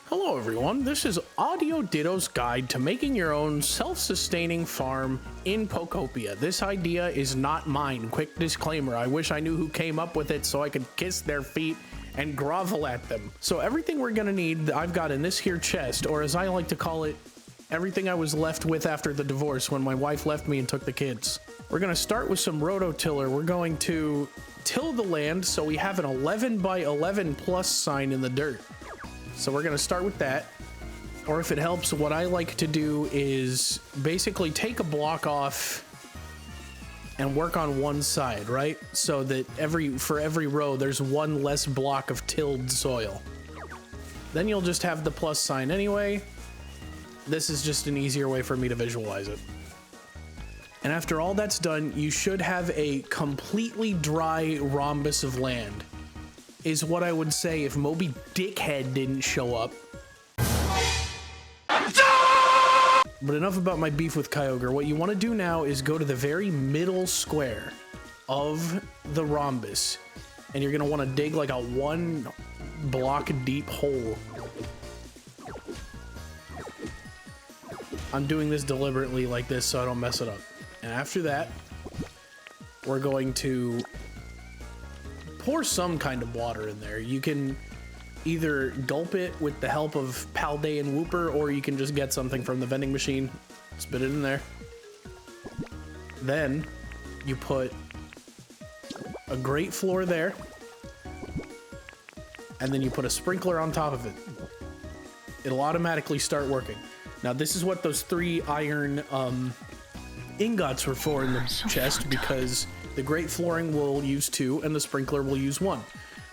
Hello everyone, this is AudioDitto's guide to making your own self-sustaining farm in Pokopia. This idea is not mine. Quick disclaimer, I wish I knew who came up with it so I could kiss their feet and grovel at them. So everything we're gonna need, I've got in this here chest, or as I like to call it, everything I was left with after the divorce when my wife left me and took the kids. We're gonna start with some rototiller. We're going to till the land so we have an 11 by 11 plus sign in the dirt. So we're gonna start with that. Or if it helps, what I like to do is basically take a block off and work on one side, right? So that for every row, there's one less block of tilled soil. Then you'll just have the plus sign anyway. This is just an easier way for me to visualize it. And after all that's done, you should have a completely dry rhombus of land. Is what I would say if Moby Dickhead didn't show up. But enough about my beef with Kyogre. What you want to do now is go to the very middle square of the rhombus, and you're going to want to dig like a 1 block deep hole. I'm doing this deliberately like this so I don't mess it up. And after that, we're going to pour some kind of water in there. You can either gulp it with the help of Palday and Whooper, or you can just get something from the vending machine, spit it in there. Then you put a grate floor there, and then you put a sprinkler on top of it. It'll automatically start working. Now this is what those 3 iron ingots were for in the chest, because the grate flooring will use 2 and the sprinkler will use 1.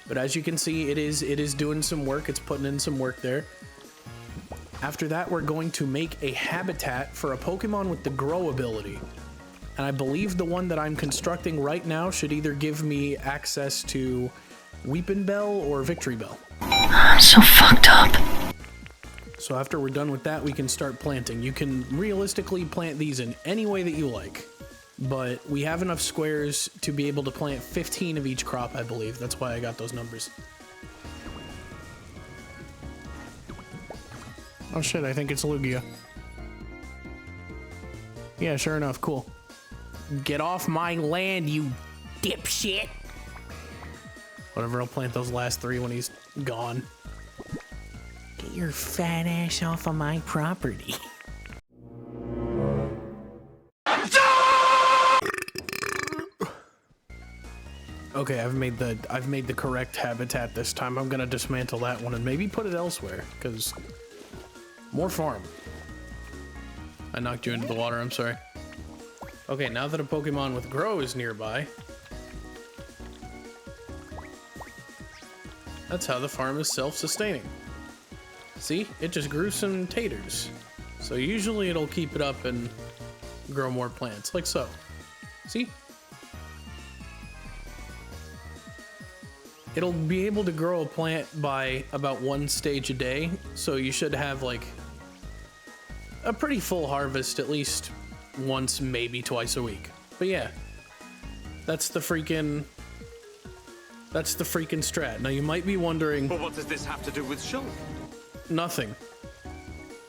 But as you can see, it is doing some work. It's putting in some work there. After that, we're going to make a habitat for a Pokemon with the grow ability. And I believe the one that I'm constructing right now should either give me access to Weepin' Bell or Victory Bell. I'm so fucked up. So after we're done with that, we can start planting. You can realistically plant these in any way that you like. But we have enough squares to be able to plant 15 of each crop, I believe. That's why I got those numbers. Oh shit, I think it's Lugia. Yeah, sure enough, cool. Get off my land, you dipshit! Whatever, I'll plant those last 3 when he's gone. Get your fat ass off of my property. Okay, I've made the correct habitat this time. I'm gonna dismantle that one and maybe put it elsewhere, because more farm. I knocked you into the water, I'm sorry. Okay, now that a Pokemon with Grow is nearby, that's how the farm is self-sustaining. See, it just grew some taters. So usually it'll keep it up and grow more plants, like so. See? It'll be able to grow a plant by about 1 stage a day, so you should have like a pretty full harvest at least once, maybe twice a week. But yeah, that's the freaking strat. Now you might be wondering, but what does this have to do with Shulk? Nothing.